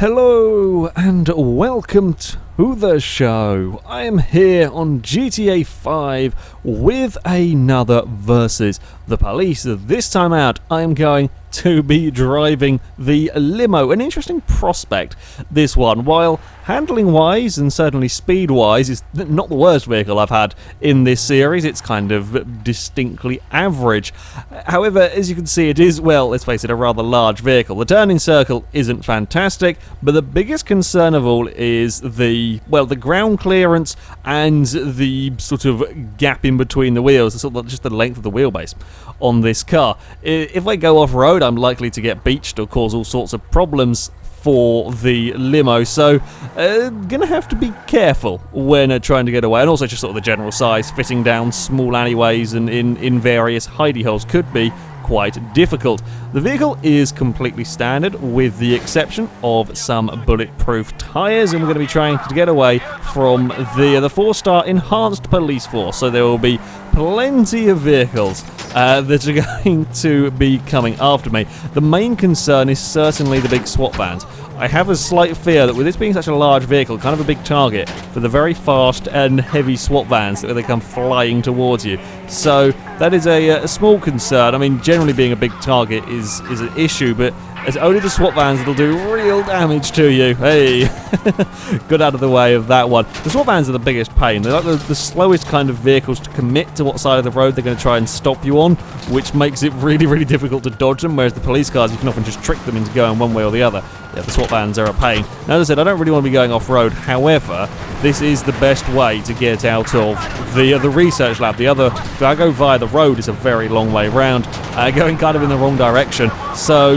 Hello and welcome to the show. I am here on GTA 5 with another versus the police. This time out, I am going to be driving the Limo. An interesting prospect, this one. While handling-wise and certainly speed-wise is not the worst vehicle I've had in this series, it's kind of distinctly average. However, as you can see, it is, well, let's face it, a rather large vehicle. The turning circle isn't fantastic, but the biggest concern of all is the ground clearance and the sort of gap in between the wheels, sort of just the length of the wheelbase on this car. If I go off-road, I'm likely to get beached or cause all sorts of problems for the Limo, so gonna have to be careful when trying to get away, and also just sort of the general size, fitting down small alleyways and in various hidey holes could be quite difficult. The vehicle is completely standard with the exception of some bulletproof tyres, and we're going to be trying to get away from the 4-star enhanced police force, so there will be plenty of vehicles that are going to be coming after me. The main concern is certainly the big SWAT vans. I have a slight fear that with this being such a large vehicle, kind of a big target for the very fast and heavy SWAT vans, that they come flying towards you. So that is a small concern. I mean, generally being a big target is an issue, but it's only the SWAT vans that'll do real damage to you. Hey, got out of the way of that one. The SWAT vans are the biggest pain. They're like the slowest kind of vehicles to commit to what side of the road they're going to try and stop you on, which makes it really, really difficult to dodge them, whereas the police cars, you can often just trick them into going one way or the other. Yeah, the SWAT vans are a pain. Now, as I said, I don't really want to be going off-road. However, this is the best way to get out of the research lab. If I go via the road, it's a very long way round, going kind of in the wrong direction. So,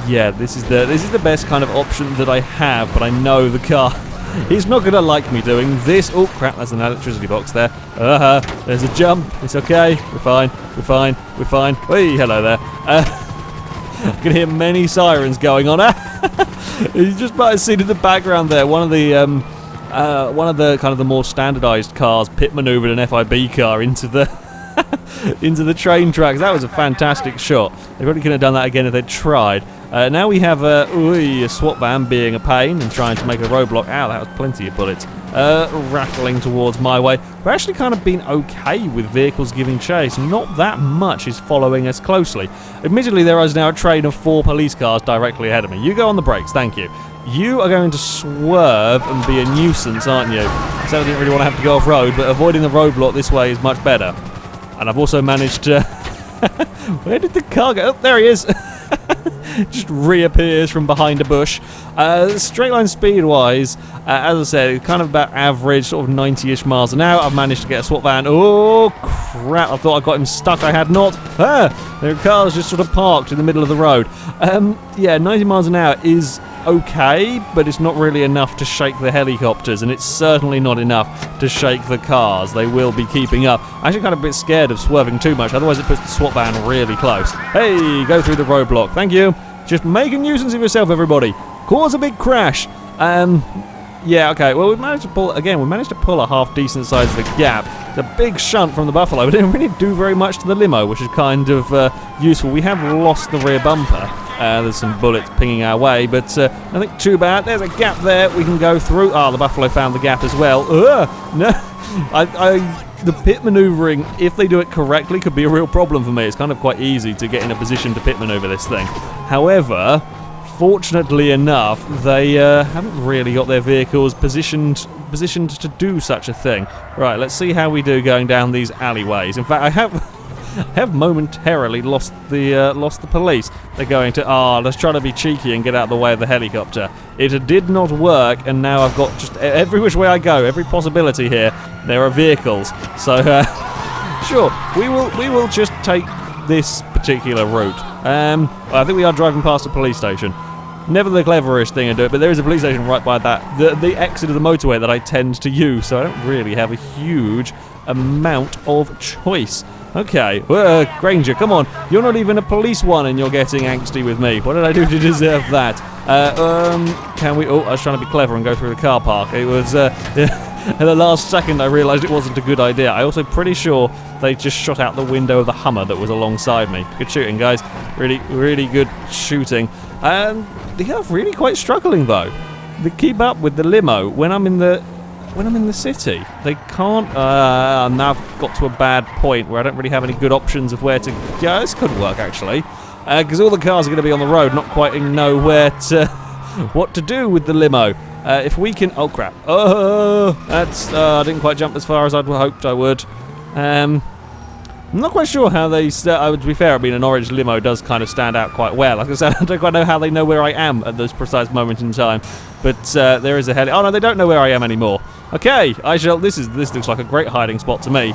this is the best kind of option that I have, but I know the car, he's not going to like me doing this. Oh, crap, there's an electricity box there. There's a jump. It's okay. We're fine. Hey, hello there. I can hear many sirens going on. You just might have seen in the background there, one of the kind of the more standardised cars pit manoeuvred an FIB car into the into the train tracks. That was a fantastic shot. They probably couldn't have done that again if they'd tried. Now we have a SWAT van being a pain and trying to make a roadblock. Ow, that was plenty of bullets. Rattling towards my way. We're actually kind of been okay with vehicles giving chase. Not that much is following us closely. Admittedly, there is now a train of 4 police cars directly ahead of me. You go on the brakes, thank you. You are going to swerve and be a nuisance, aren't you? So I didn't really want to have to go off-road, but avoiding the roadblock this way is much better. And I've also managed to... Where did the car go? Oh, there he is. Just reappears from behind a bush. Straight line speed-wise, as I said, kind of about average, sort of 90-ish miles an hour. I've managed to get a SWAT van. Oh, crap. I thought I got him stuck. I had not. The car's just sort of parked in the middle of the road. 90 miles an hour is okay, but it's not really enough to shake the helicopters, and it's certainly not enough to shake the cars. They will be keeping up. I'm actually kind of a bit scared of swerving too much, otherwise it puts the SWAT van really close. Hey, go through the roadblock. Thank you. Just make a nuisance of yourself, everybody. Cause a big crash. Okay, well, we managed to pull a half-decent size of a gap. It's a big shunt from the Buffalo, but it didn't really do very much to the Limo, which is kind of useful. We have lost the rear bumper. There's some bullets pinging our way, but nothing too bad. There's a gap there we can go through. The Buffalo found the gap as well. No, the pit manoeuvring, if they do it correctly, could be a real problem for me. It's kind of quite easy to get in a position to pit manoeuvre this thing. However, fortunately enough, they haven't really got their vehicles positioned to do such a thing. Right, let's see how we do going down these alleyways. In fact, I have momentarily lost the police. They're going to, let's try to be cheeky and get out of the way of the helicopter. It did not work, and now I've got just every which way I go, every possibility here, there are vehicles. So, sure, we will just take this particular route. I think we are driving past a police station. Never the cleverest thing to do it, but there is a police station right by that, the exit of the motorway that I tend to use, so I don't really have a huge amount of choice. Okay, Granger, come on. You're not even a police one and you're getting angsty with me. What did I do to deserve that? Can we... Oh, I was trying to be clever and go through the car park. It was... At the last second I realised it wasn't a good idea. I also pretty sure they just shot out the window of the Hummer that was alongside me. Good shooting, guys. Really, really good shooting. They are really quite struggling though. They keep up with the limo when I'm in the city. They can't. Now I've got to a bad point where I don't really have any good options of where to go. Yeah, this could work actually, because all the cars are going to be on the road, not quite know where to what to do with the limo. If we can, oh crap! Oh, that's I didn't quite jump as far as I'd hoped I would. I'm not quite sure how they. To be fair, I mean, an orange limo does kind of stand out quite well. Like I said, I don't quite know how they know where I am at this precise moment in time. But there is a heli. Oh no, they don't know where I am anymore. Okay, I shall. This looks like a great hiding spot to me.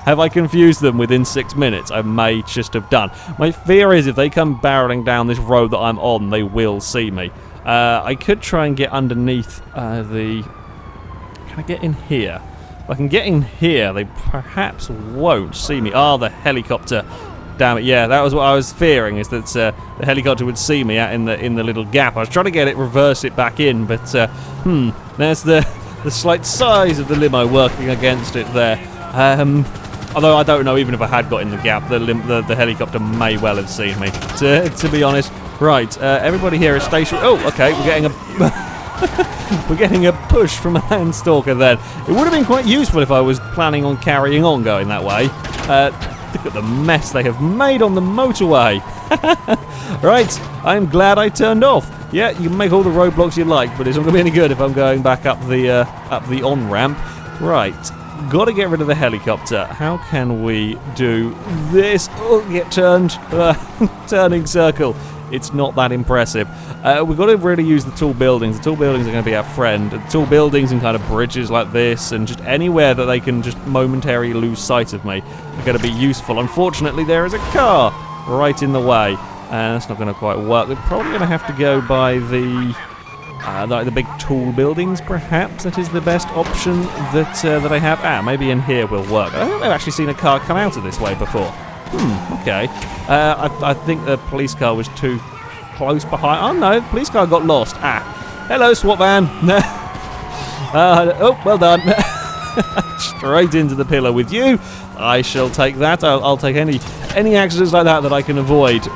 Have I confused them within 6 minutes? I may just have done. My fear is if they come barreling down this road that I'm on, they will see me. I could try and get underneath the. Can I get in here? If I can get in here, they perhaps won't see me. Oh, the helicopter. Damn it, yeah, that was what I was fearing, is that the helicopter would see me out in the little gap. I was trying to get it, reverse it back in, but, there's the slight size of the limo working against it there. Although I don't know, even if I had got in the gap, the helicopter may well have seen me, to be honest. Right, everybody here is stationary. Oh, okay, we're getting a... We're getting a push from a landstalker then. It would have been quite useful if I was planning on carrying on going that way. Look at the mess they have made on the motorway. Right, I'm glad I turned off. Yeah, you can make all the roadblocks you like, but it's not going to be any good if I'm going back up the on-ramp. Right, got to get rid of the helicopter. How can we do this? Oh, get turned. Turning circle. It's not that impressive. We've got to really use the tall buildings. The tall buildings are going to be our friend. The tall buildings and kind of bridges like this and just anywhere that they can just momentarily lose sight of me are going to be useful. Unfortunately, there is a car right in the way. That's not going to quite work. They're probably going to have to go by the big tall buildings, perhaps. That is the best option that I have. Maybe in here will work. I don't think I've actually seen a car come out of this way before. Okay. I think the police car was too close behind. Oh no, the police car got lost. Hello, SWAT van. Oh, well done. Straight into the pillar with you. I shall take that. I'll take any accidents like that I can avoid.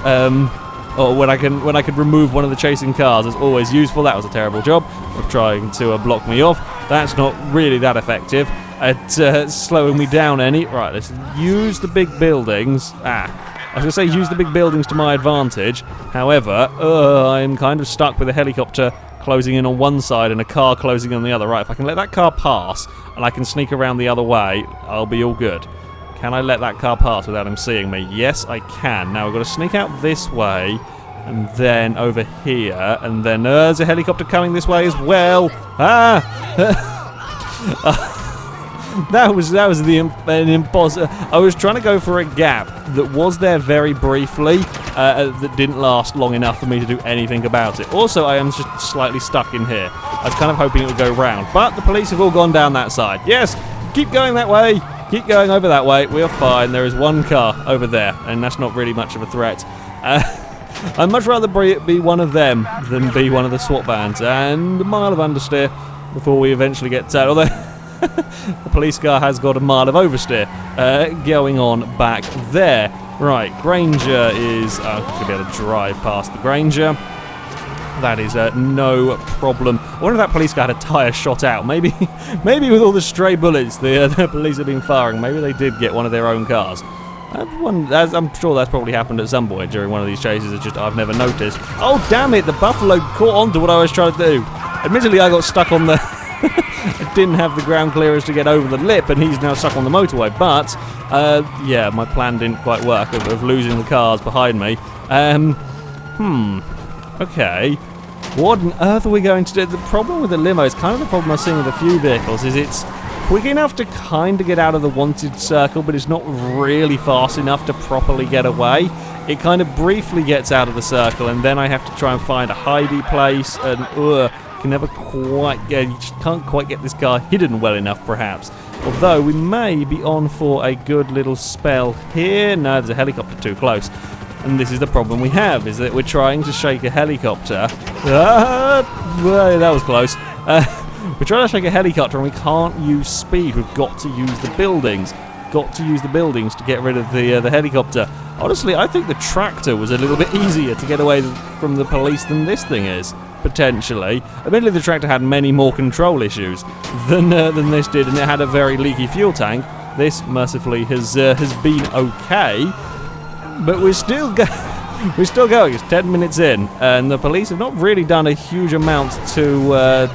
Or when I can remove one of the chasing cars. It's always useful. That was a terrible job of trying to block me off. That's not really that effective at slowing me down any. Right, let's use the big buildings. I was going to say use the big buildings to my advantage. However, I'm kind of stuck with a helicopter closing in on one side and a car closing on the other. Right, if I can let that car pass and I can sneak around the other way, I'll be all good. Can I let that car pass without him seeing me? Yes, I can. Now we've got to sneak out this way and then over here, and then there's a helicopter coming this way as well. That was an impossible. I was trying to go for a gap that was there very briefly, that didn't last long enough for me to do anything about it. Also, I am just slightly stuck in here. I was kind of hoping it would go round, but the police have all gone down that side. Yes, keep going that way. Keep going over that way. We are fine. There is one car over there, and that's not really much of a threat. I'd much rather be one of them than be one of the SWAT vans, and a mile of understeer before we eventually get to... Although the police car has got a mile of oversteer going on back there. Right, Granger is... going to be able to drive past the Granger. That is no problem. I wonder if that police car had a tyre shot out. Maybe with all the stray bullets the police have been firing, maybe they did get one of their own cars. I'm sure that's probably happened at some point during one of these chases. It's just I've never noticed. Oh, damn it! The Buffalo caught on to what I was trying to do. Admittedly, I got stuck on the... I didn't have the ground clearance to get over the lip, and he's now stuck on the motorway. But, yeah, my plan didn't quite work of losing the cars behind me. Okay. What on earth are we going to do? The problem with the limo is kind of the problem I've seen with a few vehicles, is it's quick enough to kind of get out of the wanted circle, but it's not really fast enough to properly get away. It kind of briefly gets out of the circle, and then I have to try and find a hidey place, and can never quite get... You just can't quite get this car hidden well enough, perhaps. Although we may be on for a good little spell here. No, there's a helicopter too close. And this is the problem we have, is that we're trying to shake a helicopter. Well, that was close. We're trying to shake a helicopter and we can't use speed. We've got to use the buildings. Got to use the buildings to get rid of the helicopter. Honestly, I think the tractor was a little bit easier to get away from the police than this thing is, potentially. Admittedly, the tractor had many more control issues than this did, and it had a very leaky fuel tank. This, mercifully, has been okay, but we're still going. It's 10 minutes in, and the police have not really done a huge amount to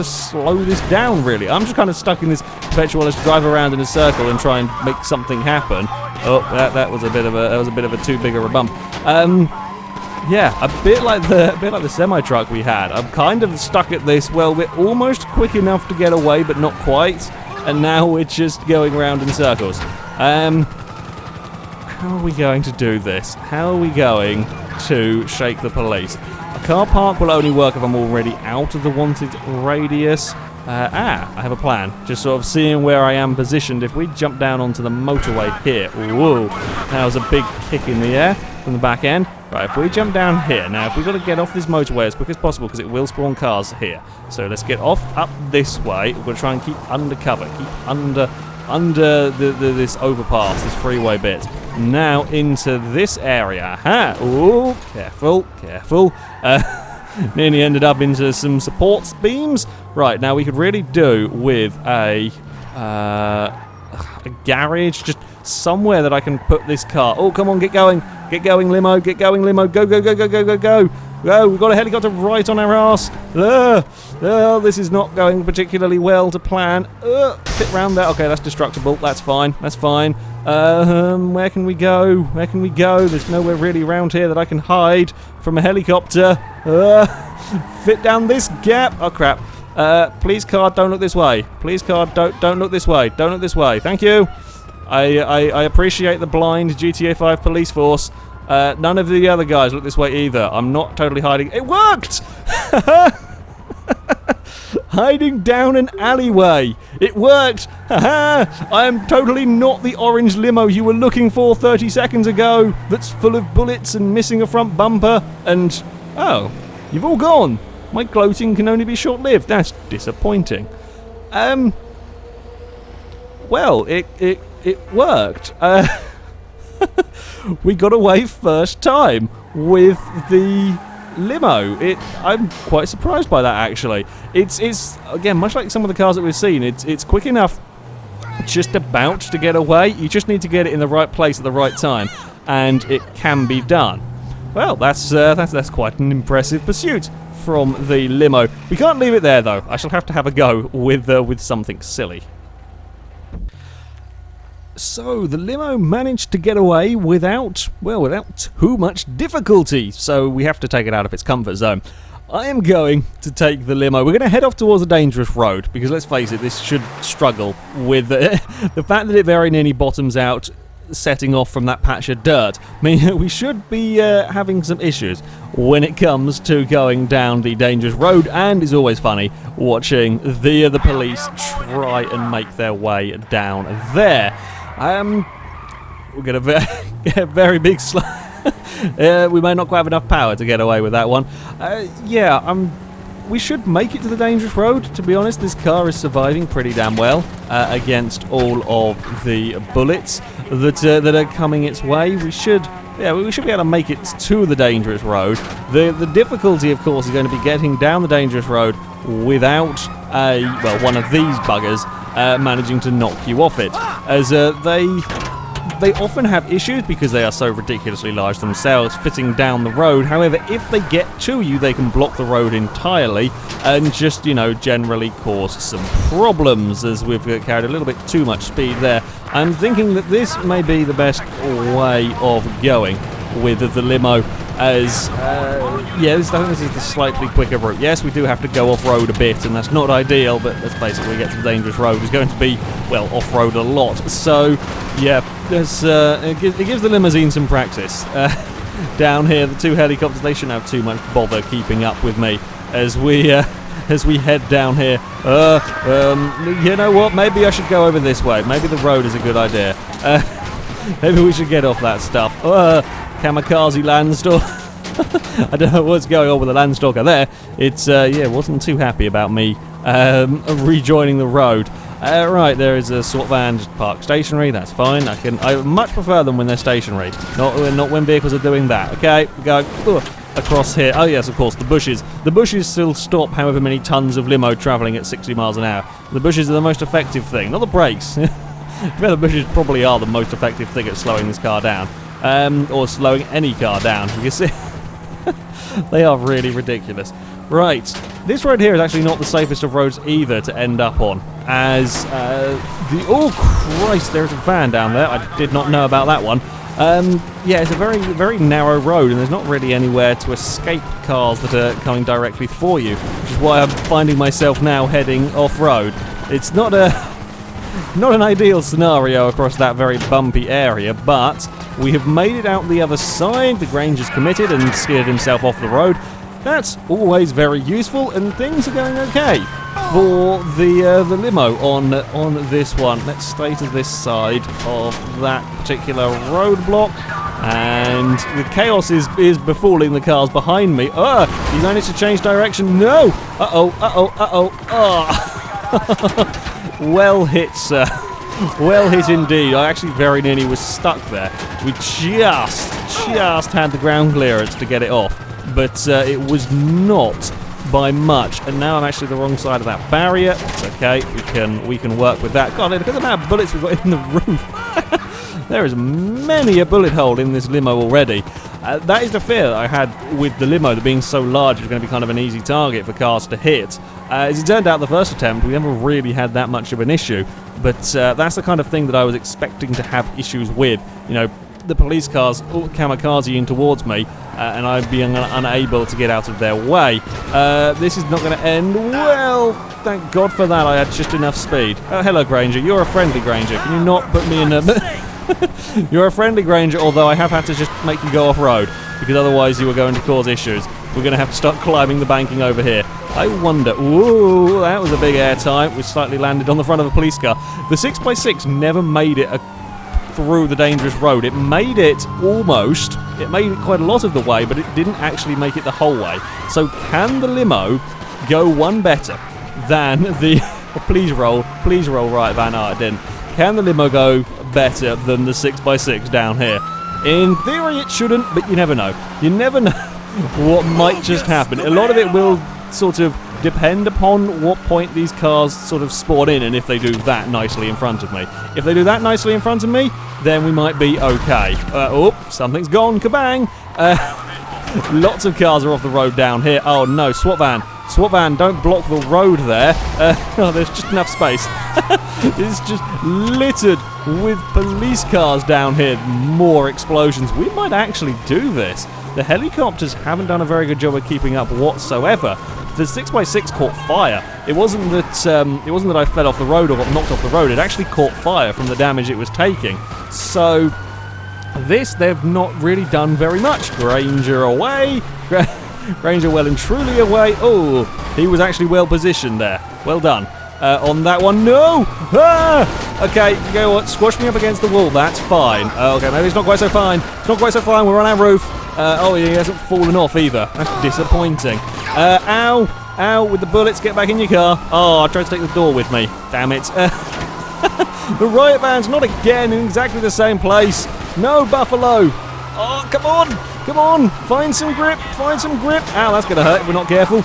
slow this down, really. I'm just kind of stuck in this perpetual let's drive around in a circle and try and make something happen. Oh, that was a bit of a too big of a bump. Yeah, a bit like the semi-truck we had. I'm kind of stuck at this. Well, we're almost quick enough to get away, but not quite. And now we're just going around in circles. How are we going to do this? How are we going to shake the police? A car park will only work if I'm already out of the wanted radius. I have a plan. Just sort of seeing where I am positioned. If we jump down onto the motorway here. Whoa, that was a big kick in the air from the back end. Right, if we jump down here. Now, if we've got to get off this motorway as quick as possible because it will spawn cars here. So let's get off up this way. We're going to try and keep undercover. Keep under this overpass, this freeway bit. Now into this area. Ooh, careful. Nearly ended up into some support beams. Right, now we could really do with a garage, just somewhere that I can put this car. Oh, come on, get going, Limo, go. Go, we've got a helicopter right on our ass. This is not going particularly well to plan. Fit round there. Okay, that's destructible. That's fine. Where can we go? There's nowhere really around here that I can hide from a helicopter. Fit down this gap. Oh, crap. Please, car, don't look this way. Don't look this way. Thank you. I appreciate the blind GTA 5 police force. None of the other guys look this way either. I'm not totally hiding. It worked! Hiding down an alleyway. It worked! I am totally not the orange limo you were looking for 30 seconds ago that's full of bullets and missing a front bumper and... Oh, you've all gone. My gloating can only be short-lived. That's disappointing. Well, it worked. We got away first time with the limo. I'm quite surprised by that, actually. It's again, much like some of the cars that we've seen, it's quick enough just about to get away. You just need to get it in the right place at the right time, and it can be done. Well, that's quite an impressive pursuit from the limo. We can't leave it there, though. I shall have to have a go with something silly. So, the limo managed to get away without too much difficulty, so we have to take it out of its comfort zone. I am going to take the limo. We're going to head off towards a dangerous road, because let's face it, this should struggle with the fact that it very nearly bottoms out, setting off from that patch of dirt. I mean, we should be having some issues when it comes to going down the dangerous road, and it's always funny watching the police try and make their way down there. We'll get a very big slide. We may not quite have enough power to get away with that one. We should make it to the dangerous road. To be honest, this car is surviving pretty damn well against all of the bullets that are coming its way. We should be able to make it to the dangerous road. The difficulty, of course, is going to be getting down the dangerous road without one of these buggers managing to knock you off it, as they often have issues because they are so ridiculously large themselves fitting down the road. However, if they get to you, they can block the road entirely and just, generally cause some problems, as we've carried a little bit too much speed there. I'm thinking that this may be the best way of going with the limo, as I think this is the slightly quicker route. Yes, we do have to go off-road a bit, and that's not ideal, but let's face it, when we get to the dangerous road, it's going to be, off-road a lot. So, yeah, it gives the limousine some practice. Down here, the two helicopters, they shouldn't have too much bother keeping up with me as we head down here. You know what, maybe I should go over this way. Maybe the road is a good idea. Maybe we should get off that stuff. Kamikaze Landstalker. I don't know what's going on with the Landstalker there. It's wasn't too happy about me rejoining the road. Right, there is a SWAT van just parked stationary. That's fine. I much prefer them when they're stationary, not when vehicles are doing that. Okay, go across here. Oh yes, of course, the bushes. The bushes still stop however many tons of limo travelling at 60 miles an hour. The bushes are the most effective thing, not the brakes. The bushes probably are the most effective thing at slowing this car down, or slowing any car down. You see, they are really ridiculous. Right, this road here is actually not the safest of roads either to end up on, as oh Christ, there's a van down there. I did not know about that one. Yeah, it's a very, very narrow road, and there's not really anywhere to escape cars that are coming directly for you, which is why I'm finding myself now heading off-road. It's not an ideal scenario across that very bumpy area, but we have made it out the other side. The Granger's committed and steered himself off the road. That's always very useful, and things are going okay for the limo on this one. Let's stay to this side of that particular roadblock, and the chaos is befalling the cars behind me. He managed to change direction. No! Well hit, sir. Well hit indeed. I actually very nearly was stuck there. We just had the ground clearance to get it off, but it was not by much. And now I'm actually the wrong side of that barrier. It's okay. We can work with that. God, look at the amount of bullets we've got in the roof. There is many a bullet hole in this limo already. That is the fear that I had with the limo, that being so large it was going to be kind of an easy target for cars to hit. As it turned out, the first attempt, we never really had that much of an issue. But that's the kind of thing that I was expecting to have issues with. You know, the police cars all kamikaze-ing towards me, and I'd be unable to get out of their way. This is not going to end well. Thank God for that. I had just enough speed. Oh, hello, Granger. You're a friendly Granger. Can you not put me in a... You're a friendly Granger, although I have had to just make you go off-road, because otherwise you are going to cause issues. We're going to have to start climbing the banking over here. I wonder... Ooh, that was a big air time. We slightly landed on the front of a police car. The 6x6 never made it through the dangerous road. It made it almost. It made it quite a lot of the way, but it didn't actually make it the whole way. So can the limo go one better than the... Please roll right, Van. No, it didn't. Can the limo go better than the 6x6 down here? In theory it shouldn't, but you never know. You never know what might just happen. A lot of it will sort of depend upon what point these cars sort of spawn in, and if they do that nicely in front of me. If they do that nicely in front of me, then we might be okay. Oh, something's gone. Kabang! Lots of cars are off the road down here. Oh no, SWAT van. SWAT van, don't block the road there. Oh, there's just enough space. It's just littered with police cars down here. More explosions. We might actually do this. The helicopters haven't done a very good job of keeping up whatsoever. The 6x6 caught fire. It wasn't that I fell off the road or got knocked off the road. It actually caught fire from the damage it was taking. So this, they've not really done very much. Granger away. Granger well and truly away. Oh, he was actually well positioned there. Well done. On that one, no! Ah! Okay, you know what? Squash me up against the wall. That's fine. Okay, maybe it's not quite so fine. It's not quite so fine. We're on our roof. Oh, he hasn't fallen off either. That's disappointing. Ow! Ow! With the bullets, get back in your car. Oh, I tried to take the door with me. Damn it. The riot van's not again in exactly the same place. No, Buffalo. Oh, come on! Come on! Find some grip! Find some grip! Ow, that's going to hurt if we're not careful.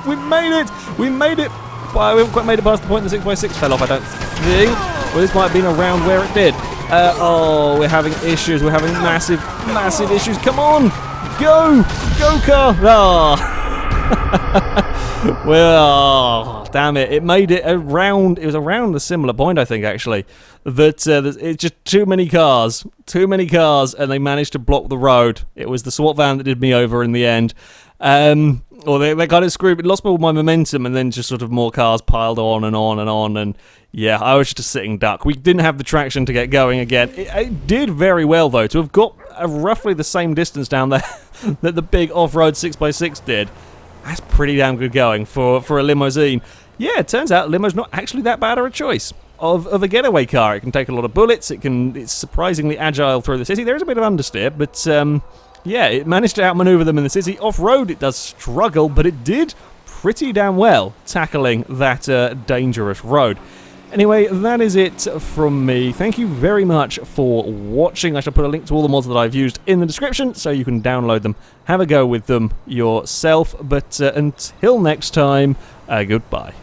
We made it! We made it! Well, we haven't quite made it past the point the 6x6 fell off, I don't think. Well, this might have been around where it did. Oh, we're having issues. We're having massive, massive issues. Come on! Go! Go, car! Oh. Well, damn it. It made it around... It was around a similar point, I think, actually. That it's just too many cars. Too many cars, and they managed to block the road. It was the SWAT van that did me over in the end. Or they kind of screwed, lost all my momentum, and then just sort of more cars piled on and on and on, and yeah, I was just a sitting duck. We didn't have the traction to get going again. It did very well, though, to have got roughly the same distance down there that the big off-road 6x6 did. That's pretty damn good going for a limousine. Yeah, it turns out limo's not actually that bad of a choice of a getaway car. It can take a lot of bullets, it's surprisingly agile through the city. There is a bit of understeer, but yeah, it managed to outmaneuver them in the city. Off-road, it does struggle, but it did pretty damn well tackling that dangerous road. Anyway, that is it from me. Thank you very much for watching. I shall put a link to all the mods that I've used in the description so you can download them, have a go with them yourself. But until next time, goodbye.